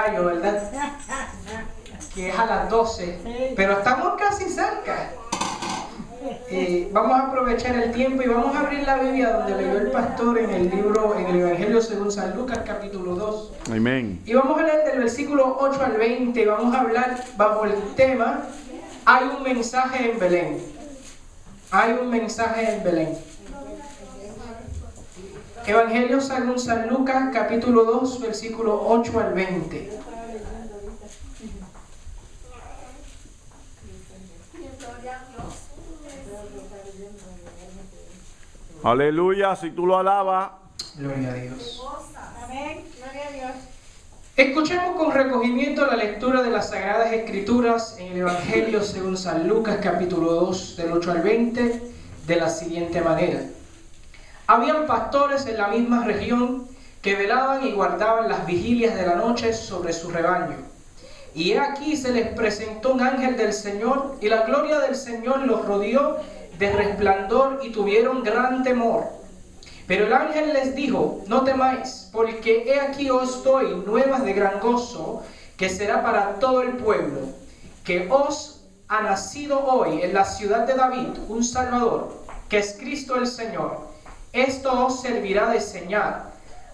¿verdad? Que es a las 12, pero estamos casi cerca. Vamos a aprovechar el tiempo y vamos a abrir la Biblia donde leyó el pastor en el libro, en el Evangelio según San Lucas, capítulo 2. Amén. Y vamos a leer del versículo 8 al 20. Vamos a hablar bajo el tema: hay un mensaje en Belén. Hay un mensaje en Belén. Evangelio según San Lucas, capítulo 2, versículo 8 al 20. Aleluya, si tú lo alabas. Gloria a Dios. Amén. Gloria a Dios. Escuchemos con recogimiento la lectura de las Sagradas Escrituras en el Evangelio según San Lucas, capítulo 2, del 8 al 20, de la siguiente manera. Habían pastores en la misma región que velaban y guardaban las vigilias de la noche sobre su rebaño. Y he aquí se les presentó un ángel del Señor, y la gloria del Señor los rodeó de resplandor, y tuvieron gran temor. Pero el ángel les dijo: no temáis, porque he aquí os doy nuevas de gran gozo, que será para todo el pueblo, que os ha nacido hoy en la ciudad de David un Salvador, que es Cristo el Señor. Esto os servirá de señal: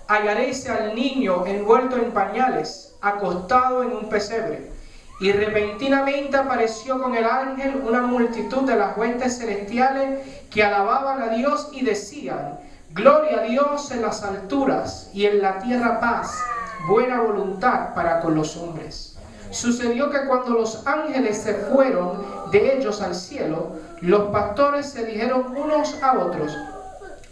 hallaréis al niño envuelto en pañales, acostado en un pesebre. Y repentinamente apareció con el ángel una multitud de las huestes celestiales que alababan a Dios y decían: gloria a Dios en las alturas, y en la tierra paz, buena voluntad para con los hombres. Sucedió que cuando los ángeles se fueron de ellos al cielo, los pastores se dijeron unos a otros: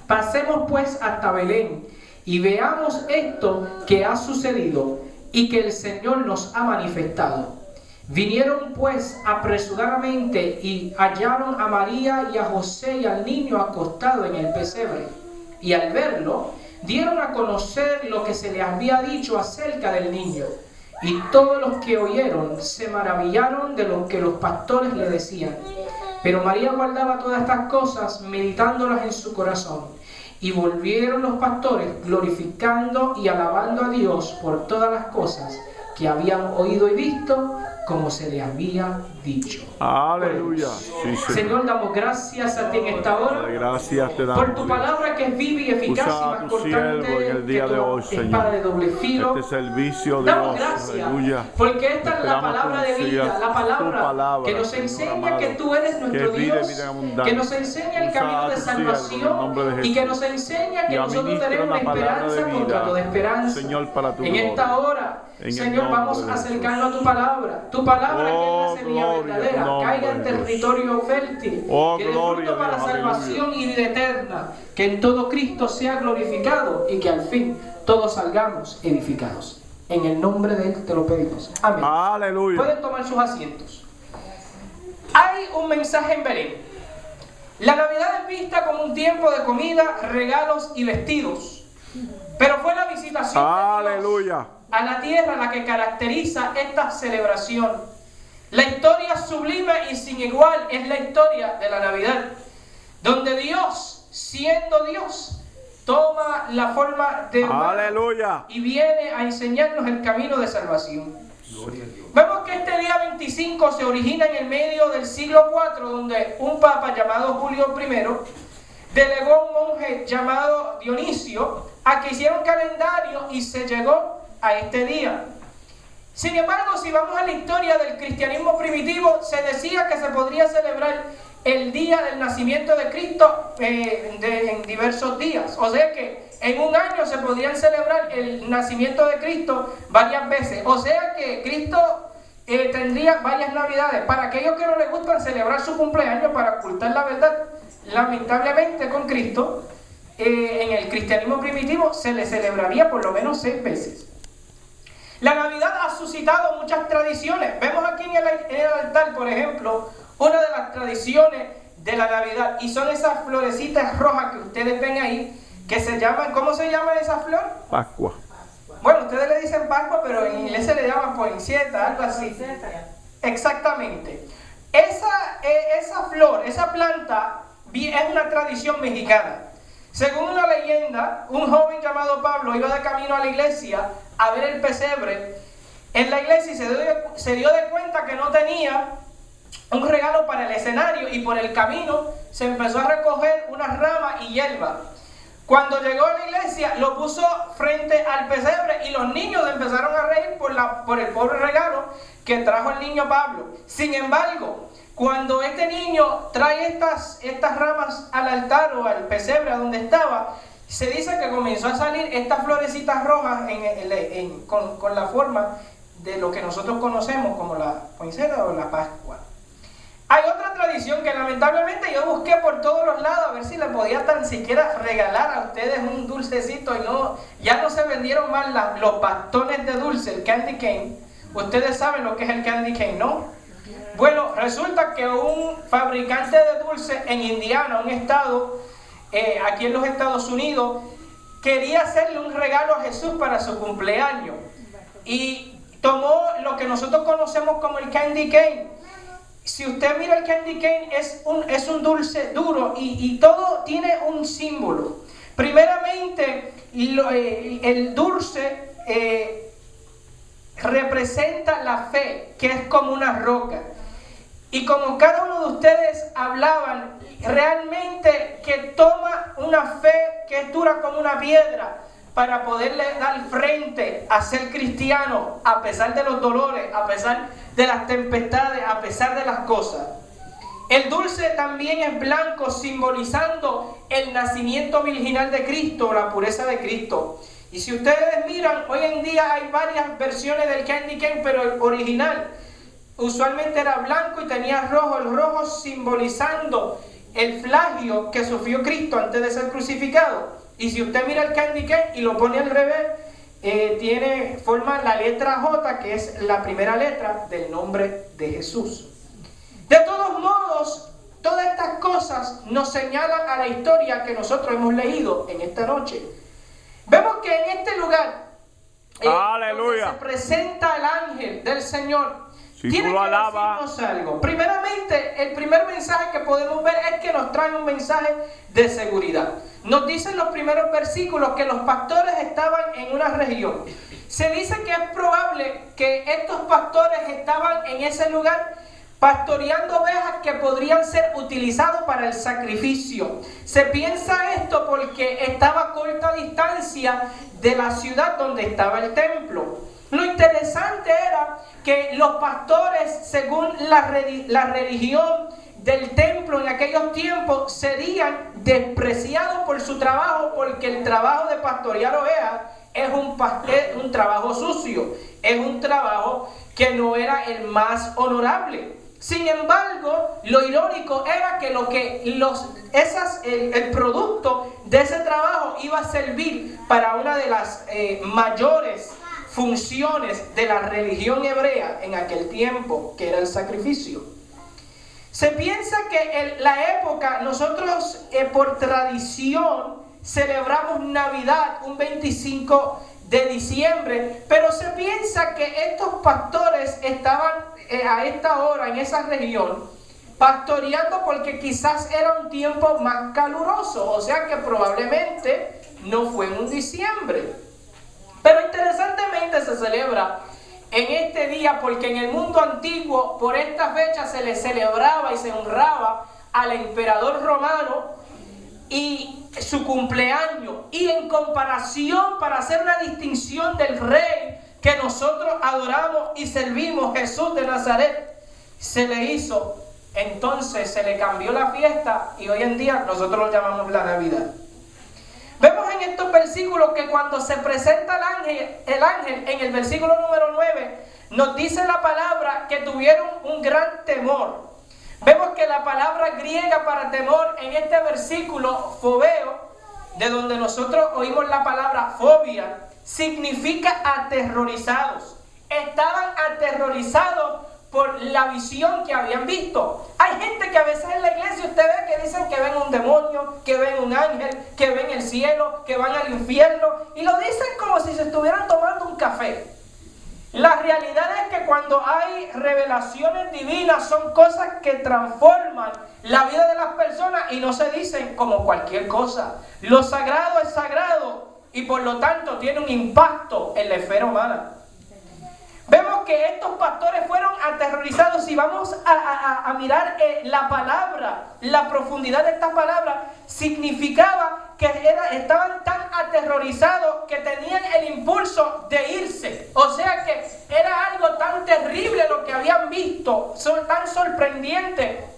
pasemos pues hasta Belén y veamos esto que ha sucedido y que el Señor nos ha manifestado. Vinieron pues apresuradamente y hallaron a María y a José y al niño acostado en el pesebre. Y al verlo, dieron a conocer lo que se les había dicho acerca del niño. Y todos los que oyeron se maravillaron de lo que los pastores le decían. Pero María guardaba todas estas cosas, meditándolas en su corazón. Y volvieron los pastores glorificando y alabando a Dios por todas las cosas que habían oído y visto, como se le había dicho. Aleluya. Sí, Señor, damos gracias a ti en esta hora. Gracias te damos Por tu palabra que es viva y eficaz y más cortante en el día que de hoy, toda espada de doble filo. Este servicio, Damos Dios, gracias, aleluya. porque esta es la Esperamos palabra de que vida, sigas la tu palabra palabra, que nos Señor enseña amado, que tú eres nuestro que vida, Dios, vida abundante. que nos enseña el Usa camino a de tu siervo en el nombre de salvación y que nos enseña que Y nosotros administra tenemos una una palabra de esperanza vida, contra toda esperanza. Señor, para tu En gloria. esta hora, En el Señor, nombre vamos de a Jesús. acercarnos a tu palabra que es la semilla gloria, verdadera, tu nombre, caiga en Dios. territorio fértil, Oh, que dé gloria, fruto para Dios, salvación y vida eterna, que en todo Cristo sea glorificado y que al fin todos salgamos edificados. En el nombre de Él te lo pedimos. Amén. Aleluya. Pueden tomar sus asientos. Hay un mensaje en Belén. La Navidad es vista como un tiempo de comida, regalos y vestidos. Pero fue la visitación de Dios Aleluya. a la tierra la que caracteriza esta celebración. La historia sublime y sin igual es la historia de la Navidad, donde Dios, siendo Dios, toma la forma de humano Aleluya. y viene a enseñarnos el camino de salvación. Vemos que este día 25 se origina en el medio del siglo IV, donde un papa llamado Julio I delegó a un monje llamado Dionisio a que hiciera un calendario y se llegó a este día. Sin embargo, si vamos a la historia del cristianismo primitivo, se decía que se podría celebrar el día del nacimiento de Cristo en diversos días. O sea que en un año se podrían celebrar el nacimiento de Cristo varias veces. O sea que Cristo tendría varias navidades. Para aquellos que no les gustan celebrar su cumpleaños para ocultar la verdad, lamentablemente con Cristo, en el cristianismo primitivo se le celebraría por lo menos 6 veces. La Navidad ha suscitado muchas tradiciones. Vemos aquí en el altar, por ejemplo, una de las tradiciones de la Navidad, y son esas florecitas rojas que ustedes ven ahí, que se llaman, ¿cómo se llama esa flor? Pascua. Bueno, ustedes le dicen Pascua, pero en inglés se le llama poinsettia, algo así. Exactamente. Esa flor, esa planta, es una tradición mexicana. Según una leyenda, un joven llamado Pablo iba de camino a la iglesia a ver el pesebre en la iglesia y se dio de cuenta que no tenía un regalo para el escenario, y por el camino se empezó a recoger unas ramas y hierba. Cuando llegó a la iglesia, lo puso frente al pesebre y los niños empezaron a reír por el pobre regalo que trajo el niño Pablo. Sin embargo, cuando este niño trae estas ramas al altar o al pesebre a donde estaba, se dice que comenzó a salir estas florecitas rojas con la forma de lo que nosotros conocemos como la poinsettia o la Pascua. Hay otra tradición que lamentablemente yo busqué por todos los lados a ver si le podía tan siquiera regalar a ustedes un dulcecito, y ya no se vendieron más los bastones de dulce, el candy cane. Ustedes saben lo que es el candy cane, ¿no? Bueno, resulta que un fabricante de dulce en Indiana, un estado aquí en los Estados Unidos, quería hacerle un regalo a Jesús para su cumpleaños y tomó lo que nosotros conocemos como el candy cane. Si usted mira el candy cane, es un dulce duro y todo tiene un símbolo. Primeramente, el dulce representa la fe, que es como una roca. Y como cada uno de ustedes hablaban, realmente que toma una fe que es dura como una piedra para poderle dar frente a ser cristiano a pesar de los dolores, a pesar de las tempestades, a pesar de las cosas. El dulce también es blanco, simbolizando el nacimiento virginal de Cristo, la pureza de Cristo. Y si ustedes miran, hoy en día hay varias versiones del candy cane, pero el original usualmente era blanco y tenía rojo, el rojo simbolizando el flagio que sufrió Cristo antes de ser crucificado. Y si usted mira el candy cane y lo pone al revés, forma la letra J, que es la primera letra del nombre de Jesús. De todos modos, todas estas cosas nos señalan a la historia que nosotros hemos leído en esta noche. Vemos que en este lugar, ¡aleluya!, donde se presenta el ángel del Señor, si tiene tú lo que alabas, decirnos algo. Primeramente, el primer mensaje que podemos ver es que nos trae un mensaje de seguridad. Nos dicen los primeros versículos que los pastores estaban en una región. Se dice que es probable que estos pastores estaban en ese lugar pastoreando ovejas que podrían ser utilizadas para el sacrificio. Se piensa esto porque estaba a corta distancia de la ciudad donde estaba el templo. Lo interesante era que los pastores, según la religión del templo en aquellos tiempos, serían despreciados por su trabajo, porque el trabajo de pastorear ovejas es un trabajo sucio, es un trabajo que no era el más honorable. Sin embargo, lo irónico era que el producto de ese trabajo iba a servir para una de las mayores funciones de la religión hebrea en aquel tiempo, que era el sacrificio. Se piensa que en la época nosotros por tradición celebramos Navidad un 25 de diciembre, pero se piensa que estos pastores estaban a esta hora en esa región pastoreando porque quizás era un tiempo más caluroso, o sea que probablemente no fue en un diciembre. Pero interesantemente se celebra en este día porque en el mundo antiguo por esta fecha se le celebraba y se honraba al emperador romano y su cumpleaños, y en comparación, para hacer una distinción del rey que nosotros adoramos y servimos, Jesús de Nazaret, se le hizo, entonces se le cambió la fiesta y hoy en día nosotros lo llamamos la Navidad. Vemos en estos versículos que cuando se presenta el ángel en el versículo número 9, nos dice la palabra que tuvieron un gran temor. Vemos que la palabra griega para temor en este versículo, fobeo, de donde nosotros oímos la palabra fobia, significa aterrorizados. Estaban aterrorizados por la visión que habían visto. Hay gente que a veces en la iglesia usted ve que dicen que ven un demonio, que ven un ángel, que ven el cielo, que van al infierno, y lo dicen como si se estuvieran tomando un café. La realidad es que cuando hay revelaciones divinas son cosas que transforman la vida de las personas y no se dicen como cualquier cosa. Lo sagrado es sagrado y por lo tanto tiene un impacto en la esfera humana. Vemos que estos pastores fueron aterrorizados. Si vamos a mirar la palabra, la profundidad de esta palabra, significaba que estaban tan aterrorizados que tenían el impulso de irse. O sea que era algo tan terrible lo que habían visto, tan sorprendente,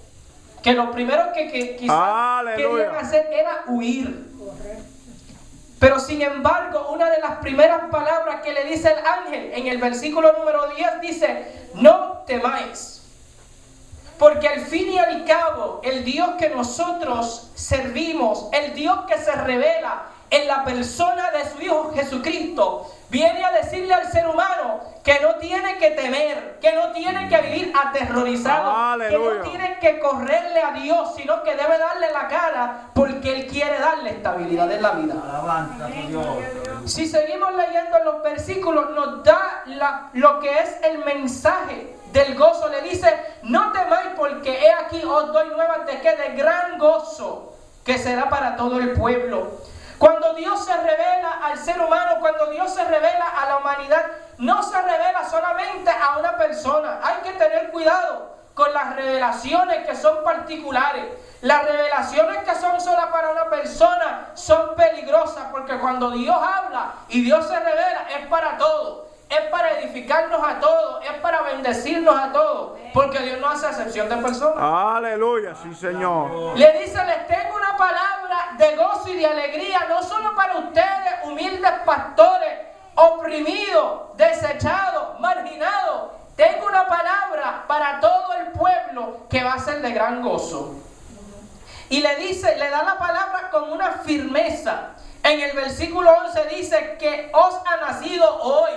que lo primero que quizás querían hacer era huir. Pero sin embargo, una de las primeras palabras que le dice el ángel en el versículo número 10 dice: no temáis. Porque al fin y al cabo, el Dios que nosotros servimos, el Dios que se revela en la persona de su Hijo Jesucristo, viene a decirle al ser humano que no tiene que temer, que no tiene que vivir aterrorizado, ¡Aleluya! que no tiene que correrle a Dios, sino que debe darle la cara porque Él quiere darle estabilidad en la vida. Alabanza, Dios. Si seguimos leyendo los versículos, nos da lo que es el mensaje del gozo. Le dice: no temáis, porque he aquí os doy nuevas de que de gran gozo, que será para todo el pueblo. Cuando Dios se revela al ser humano, cuando Dios se revela a la humanidad, no se revela solamente a una persona. Hay que tener cuidado con las revelaciones que son particulares. Las revelaciones que son solas para una persona son peligrosas, porque cuando Dios habla y Dios se revela es para todos. Es para edificarnos a todos, es para bendecirnos a todos, porque Dios no hace excepción de personas. Aleluya, sí, Señor. Le dice: les tengo una palabra de gozo y de alegría, no solo para ustedes, humildes pastores, oprimidos, desechados, marginados. Tengo una palabra para todo el pueblo que va a ser de gran gozo. Y le dice, le da la palabra con una firmeza. En el versículo 11 dice que os ha nacido hoy.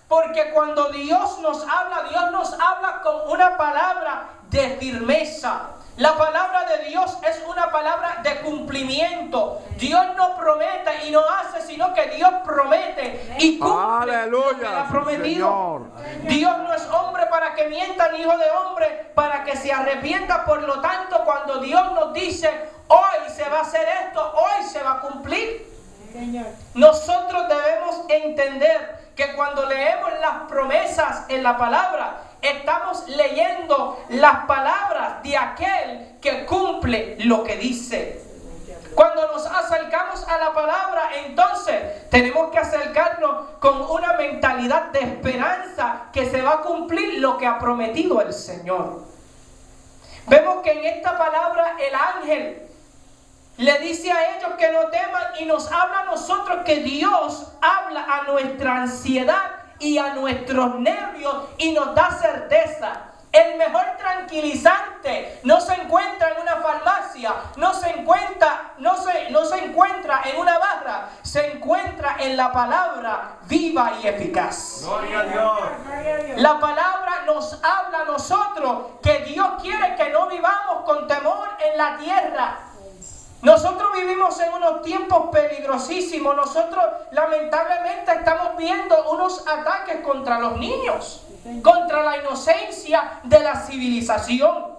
Porque cuando Dios nos habla con una palabra de firmeza. La palabra de Dios es una palabra de cumplimiento. Dios no promete y no hace, sino que Dios promete y cumple lo que ha prometido. Dios no es hombre para que mienta, ni hijo de hombre para que se arrepienta. Por lo tanto, cuando Dios nos dice: hoy se va a hacer esto, hoy se va a cumplir. Nosotros debemos entender que cuando leemos las promesas en la palabra, estamos leyendo las palabras de aquel que cumple lo que dice. Cuando nos acercamos a la palabra, entonces tenemos que acercarnos con una mentalidad de esperanza que se va a cumplir lo que ha prometido el Señor. Vemos que en esta palabra el ángel le dice a ellos que no teman y nos habla a nosotros que Dios habla a nuestra ansiedad y a nuestros nervios y nos da certeza. El mejor tranquilizante no se encuentra en una farmacia, no se encuentra en una barra, se encuentra en la palabra viva y eficaz. Gloria a Dios. La palabra nos habla a nosotros que Dios quiere que no vivamos con temor en la tierra. Nosotros vivimos en unos tiempos peligrosísimos. Nosotros lamentablemente estamos viendo unos ataques contra los niños, contra la inocencia de la civilización.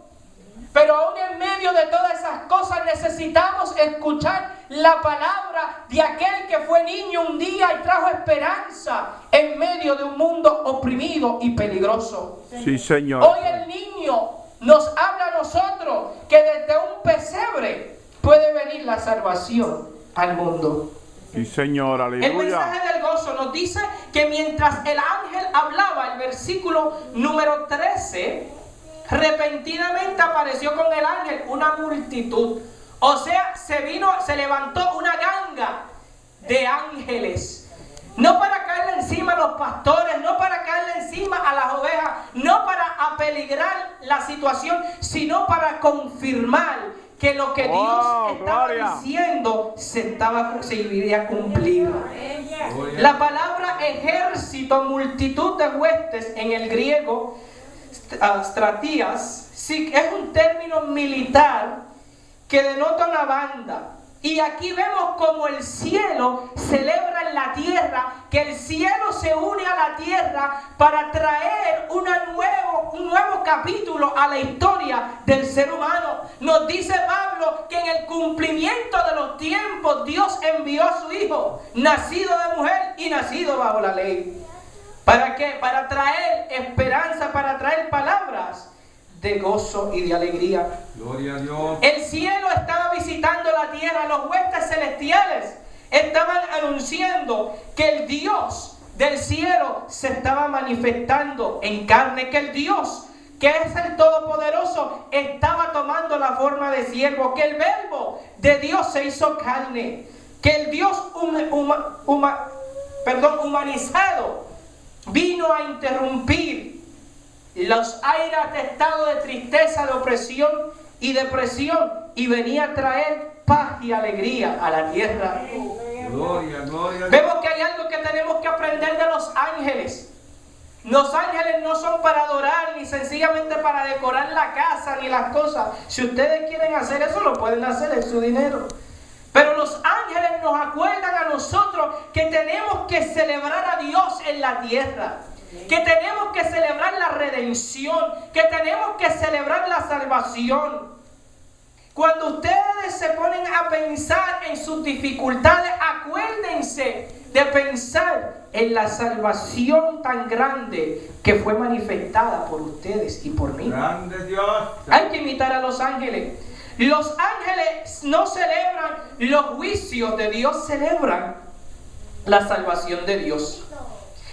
Pero aún en medio de todas esas cosas necesitamos escuchar la palabra de aquel que fue niño un día y trajo esperanza en medio de un mundo oprimido y peligroso. Sí, Señor. Hoy el niño nos habla a nosotros que desde un pesebre puede venir la salvación al mundo. Sí, Señor, aleluya. El mensaje del gozo nos dice que mientras el ángel hablaba, el versículo número 13, repentinamente apareció con el ángel una multitud. O sea, se levantó una ganga de ángeles. No para caerle encima a los pastores, no para caerle encima a las ovejas, no para apeligrar la situación, sino para confirmar que lo que Dios estaba diciendo se iría a cumplir. La palabra ejército, multitud de huestes en el griego, stratías, sí, es un término militar que denota una banda. Y aquí vemos como el cielo celebra en la tierra, que el cielo se une a la tierra para traer un nuevo capítulo a la historia del ser humano. Nos dice Pablo que en el cumplimiento de los tiempos Dios envió a su Hijo, nacido de mujer y nacido bajo la ley. ¿Para qué? Para traer esperanza, para traer palabras de gozo y de alegría. Gloria a Dios. El cielo estaba visitando la tierra, los huestes celestiales estaban anunciando que el Dios del cielo se estaba manifestando en carne, que el Dios que es el Todopoderoso estaba tomando la forma de siervo, que el verbo de Dios se hizo carne, que el Dios humanizado vino a interrumpir los aires atestados de tristeza, de opresión y depresión, y venía a traer paz y alegría a la tierra. Gloria, gloria. Vemos que hay algo que tenemos que aprender de los ángeles. Los ángeles no son para adorar, ni sencillamente para decorar la casa, ni las cosas. Si ustedes quieren hacer eso, lo pueden hacer, es su dinero. Pero los ángeles nos acuerdan a nosotros que tenemos que celebrar a Dios en la tierra, que tenemos que celebrar la redención, que tenemos que celebrar la salvación. Cuando ustedes se ponen a pensar en sus dificultades, acuérdense de pensar en la salvación tan grande que fue manifestada por ustedes y por mí. Grande Dios. Hay que imitar a los ángeles. Los ángeles no celebran los juicios de Dios, celebran la salvación de Dios.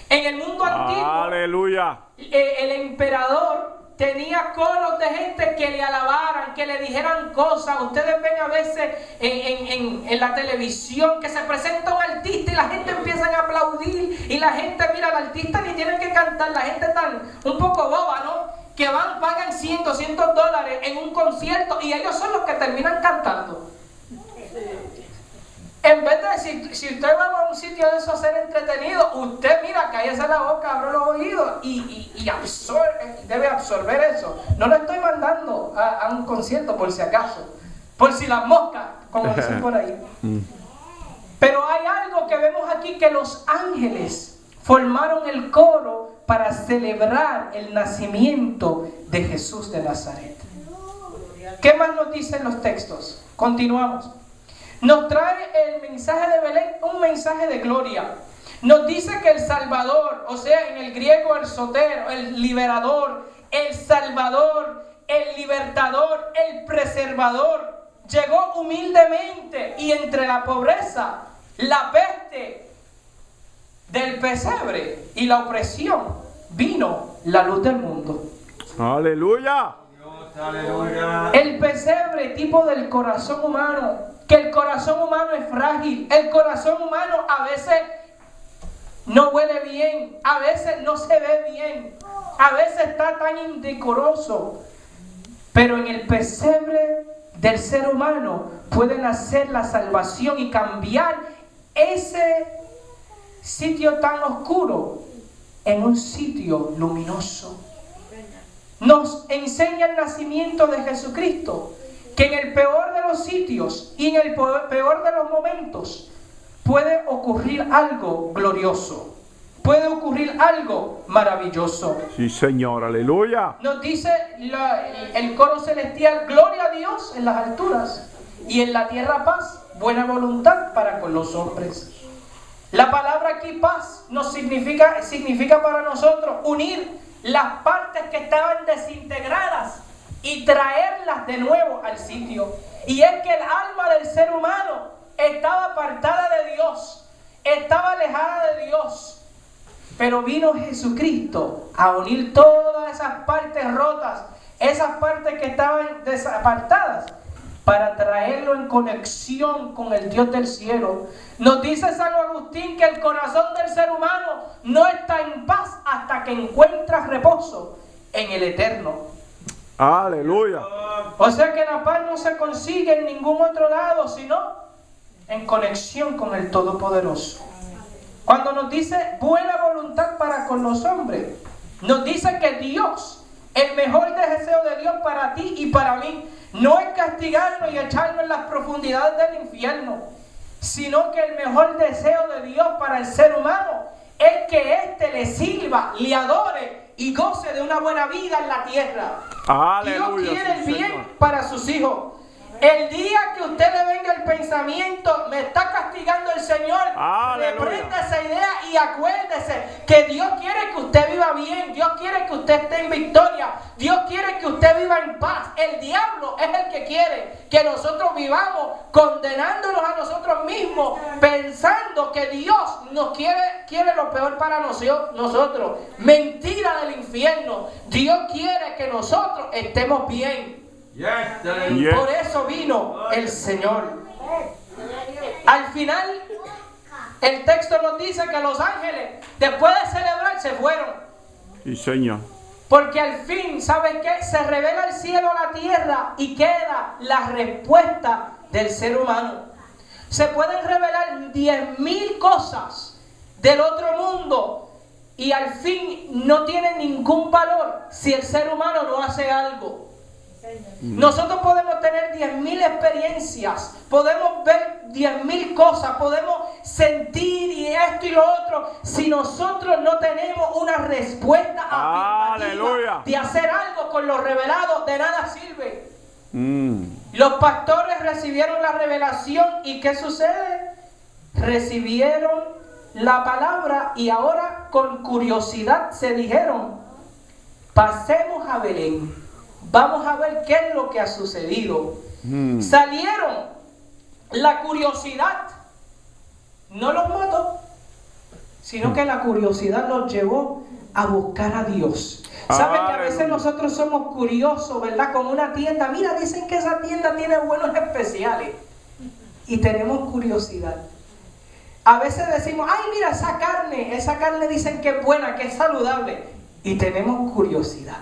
En el mundo antiguo, Aleluya. el emperador tenía coros de gente que le alabaran, que le dijeran cosas. Ustedes ven a veces en la televisión que se presenta un artista y la gente empieza a aplaudir, y la gente mira al artista ni tienen que cantar, la gente tan un poco boba, ¿no? Que pagan $100, $200 en un concierto y ellos son los que terminan cantando. En vez de, si usted va a un sitio de eso a ser entretenido, usted mira, cállese la boca, abre los oídos y debe absorber eso. No lo estoy mandando a un concierto por si acaso, por si las moscas, como dicen por ahí. Pero hay algo que vemos aquí, que los ángeles formaron el coro para celebrar el nacimiento de Jesús de Nazaret. ¿Qué más nos dicen los textos? Continuamos. Nos trae el mensaje de Belén, un mensaje de gloria. Nos dice que el Salvador, o sea, en el griego el sotero, el liberador, el salvador, el libertador, el preservador, llegó humildemente, y entre la pobreza, la peste del pesebre y la opresión, vino la luz del mundo. Aleluya. Dios, aleluya. El pesebre, tipo del corazón humano, que el corazón humano es frágil. El corazón humano a veces no huele bien, a veces no se ve bien, a veces está tan indecoroso. Pero en el pesebre del ser humano puede nacer la salvación y cambiar ese sitio tan oscuro en un sitio luminoso. Nos enseña el nacimiento de Jesucristo, que en el peor de los sitios y en el peor de los momentos puede ocurrir algo glorioso, puede ocurrir algo maravilloso. Sí, Señor, aleluya. Nos dice el coro celestial: gloria a Dios en las alturas y en la tierra paz, buena voluntad para con los hombres. La palabra aquí paz nos significa para nosotros unir las partes que estaban desintegradas y traerlas de nuevo al sitio. Y es que el alma del ser humano estaba apartada de Dios, estaba alejada de Dios, pero vino Jesucristo a unir todas esas partes rotas, esas partes que estaban desapartadas, para traerlo en conexión con el Dios del cielo. Nos dice San Agustín que el corazón del ser humano no está en paz hasta que encuentra reposo en el eterno. Aleluya. O sea que la paz no se consigue en ningún otro lado, sino en conexión con el Todopoderoso. Cuando nos dice buena voluntad para con los hombres, nos dice que Dios, el mejor deseo de Dios para ti y para mí, no es castigarnos y echarnos en las profundidades del infierno, sino que el mejor deseo de Dios para el ser humano es que éste le sirva, le adore y goce de una buena vida en la tierra. Aleluya. Dios quiere el Sí, bien Señor. para sus hijos. El día que usted le venga el pensamiento, me está castigando el Señor, Aleluya. reprenda esa idea y acuérdese que Dios quiere que usted viva bien, Dios quiere que usted esté en victoria, Dios quiere que usted viva en paz. El diablo es el que quiere que nosotros vivamos condenándonos a nosotros mismos, pensando que Dios nos quiere lo peor para nosotros. Mentira del infierno. Dios quiere que nosotros estemos bien. Yes, aleluya. Yes. Por eso vino el Señor. Al final, el texto nos dice que los ángeles, después de celebrar, se fueron. Sí, Señor. Porque al fin, ¿sabe qué? Se revela el cielo a la tierra y queda la respuesta del ser humano. Se pueden revelar 10,000 cosas del otro mundo y al fin no tienen ningún valor si el ser humano no hace algo. Nosotros podemos tener 10,000 experiencias, podemos ver 10,000 cosas, podemos sentir y esto y lo otro. Si nosotros no tenemos una respuesta afirmativa de hacer algo con lo revelado, de nada sirve. Los pastores recibieron la revelación y ¿qué sucede? Recibieron la palabra y ahora con curiosidad se dijeron, pasemos a Belén. Vamos a ver qué es lo que ha sucedido. Salieron. La curiosidad no los mató, sino que la curiosidad los llevó a buscar a Dios. ¿Saben que a veces nosotros somos curiosos, verdad? Con una tienda. Mira, dicen que esa tienda tiene buenos especiales. Y tenemos curiosidad. A veces decimos, ay, mira, esa carne dicen que es buena, que es saludable. Y tenemos curiosidad.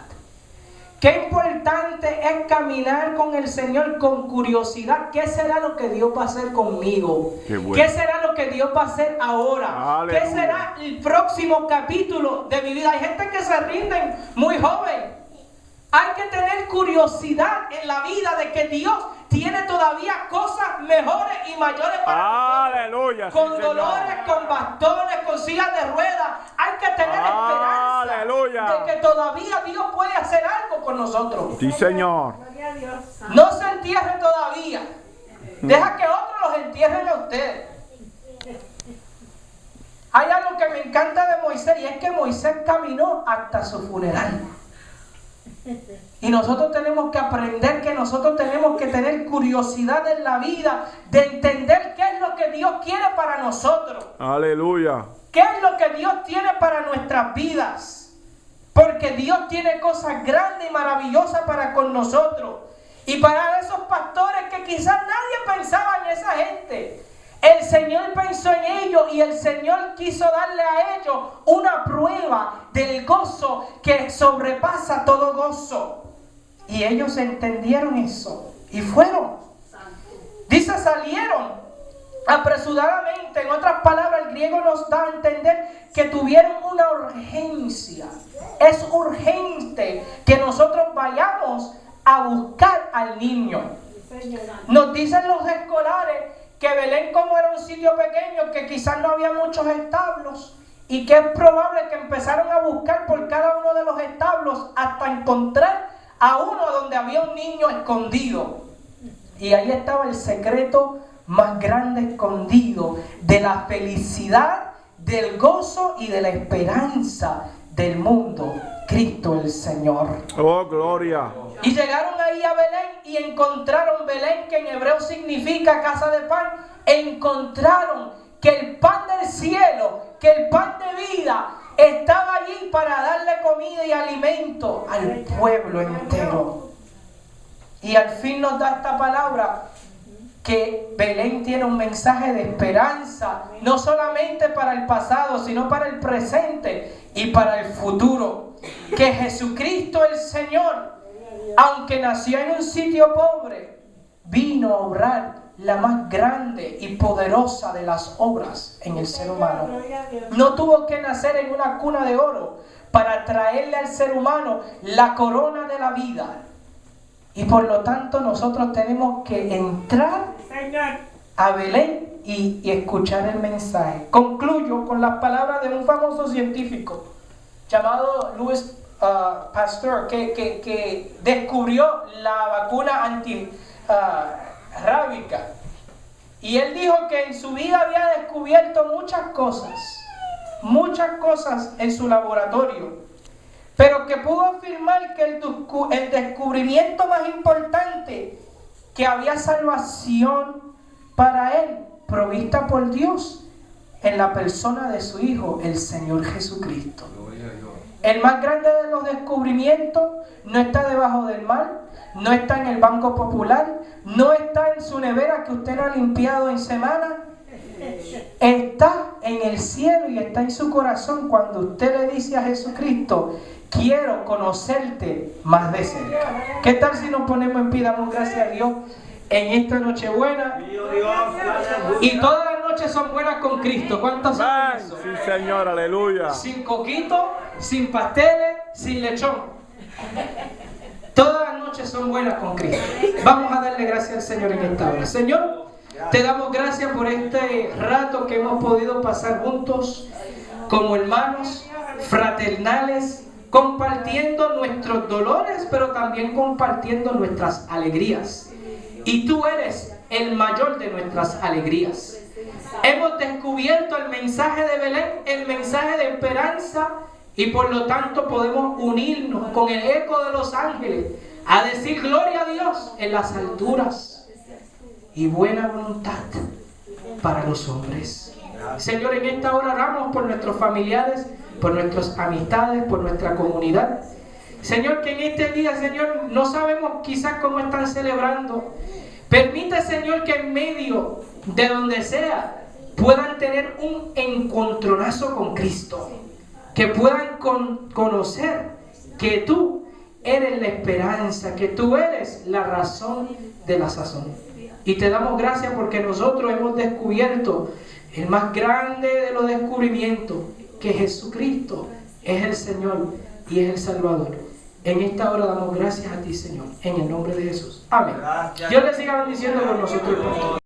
Qué importante es caminar con el Señor con curiosidad. ¿Qué será lo que Dios va a hacer conmigo? Bueno. ¿Qué será lo que Dios va a hacer ahora? Aleluya. ¿Qué será el próximo capítulo de mi vida? Hay gente que se rinden muy joven. Hay que tener curiosidad en la vida de que Dios tiene todavía cosas mejores y mayores para Aleluya. nosotros. Con Sí, dolores, Señor. con bastones, con sillas de ruedas. Hay que tener esperanza Aleluya. de que todavía Dios puede hacer algo con nosotros. Sí, Señor. Gloria a Dios. No se entierre todavía. Deja que otros los entierren a ustedes. Hay algo que me encanta de Moisés y es que Moisés caminó hasta su funeral. Y nosotros tenemos que aprender que nosotros tenemos que tener curiosidad en la vida de entender qué es lo que Dios quiere para nosotros. Aleluya. ¿Qué es lo que Dios tiene para nuestras vidas? Porque Dios tiene cosas grandes y maravillosas para con nosotros. Y para esos pastores que quizás nadie pensaba en esa gente, el Señor pensó en ellos y el Señor quiso darle a ellos una prueba del gozo que sobrepasa todo gozo. Y ellos entendieron eso y fueron. Dice, salieron apresuradamente. En otras palabras, el griego nos da a entender que tuvieron una urgencia. Es urgente que nosotros vayamos a buscar al niño. Nos dicen los escolares que Belén, como era un sitio pequeño, que quizás no había muchos establos y que es probable que empezaron a buscar por cada uno de los establos hasta encontrar a uno donde había un niño escondido. Y ahí estaba el secreto más grande escondido de la felicidad, del gozo y de la esperanza del mundo, Cristo el Señor. Oh, gloria. Y llegaron ahí a Belén y encontraron Belén, que en hebreo significa casa de pan. Encontraron que el pan del cielo, que el pan de vida estaba allí para darle comida y alimento al pueblo entero. Y al fin nos da esta palabra que Belén tiene un mensaje de esperanza, no solamente para el pasado, sino para el presente y para el futuro. Que Jesucristo el Señor, aunque nació en un sitio pobre, vino a obrar la más grande y poderosa de las obras en el ser humano. No tuvo que nacer en una cuna de oro para traerle al ser humano la corona de la vida. Y por lo tanto nosotros tenemos que entrar a Belén y escuchar el mensaje. Concluyo con las palabras de un famoso científico llamado Louis Pasteur, que descubrió la vacuna rábica. Y él dijo que en su vida había descubierto muchas cosas en su laboratorio, pero que pudo afirmar que el descubrimiento más importante, que había salvación para él, provista por Dios, en la persona de su Hijo, el Señor Jesucristo. El más grande de los descubrimientos no está debajo del mar, no está en el Banco Popular, no está en su nevera que usted no ha limpiado en semana. Está en el cielo y está en su corazón cuando usted le dice a Jesucristo: quiero conocerte más de cerca. ¿Qué tal si nos ponemos en pie, damos gracias a Dios en esta noche buena? Y todas las noches son buenas con Cristo. ¿Cuántos saben eso? Sí, Señor, aleluya. Sin coquito, sin pasteles, sin lechón. Todas las noches son buenas con Cristo. Vamos a darle gracias al Señor en esta hora. Señor, te damos gracias por este rato que hemos podido pasar juntos como hermanos fraternales, compartiendo nuestros dolores, pero también compartiendo nuestras alegrías. Y tú eres el mayor de nuestras alegrías. Hemos descubierto el mensaje de Belén, el mensaje de esperanza, y por lo tanto podemos unirnos con el eco de los ángeles a decir gloria a Dios en las alturas y buena voluntad para los hombres. Señor, en esta hora oramos por nuestros familiares, por nuestras amistades, por nuestra comunidad. Señor, que en este día, Señor, no sabemos quizás cómo están celebrando. Permite, Señor, que en medio de donde sea puedan tener un encontronazo con Cristo. Que puedan conocer que tú eres la esperanza, que tú eres la razón de la sazón. Y te damos gracias porque nosotros hemos descubierto el más grande de los descubrimientos, que Jesucristo es el Señor y es el Salvador. En esta hora damos gracias a ti, Señor, en el nombre de Jesús. Amén. Dios le siga bendiciendo con nosotros.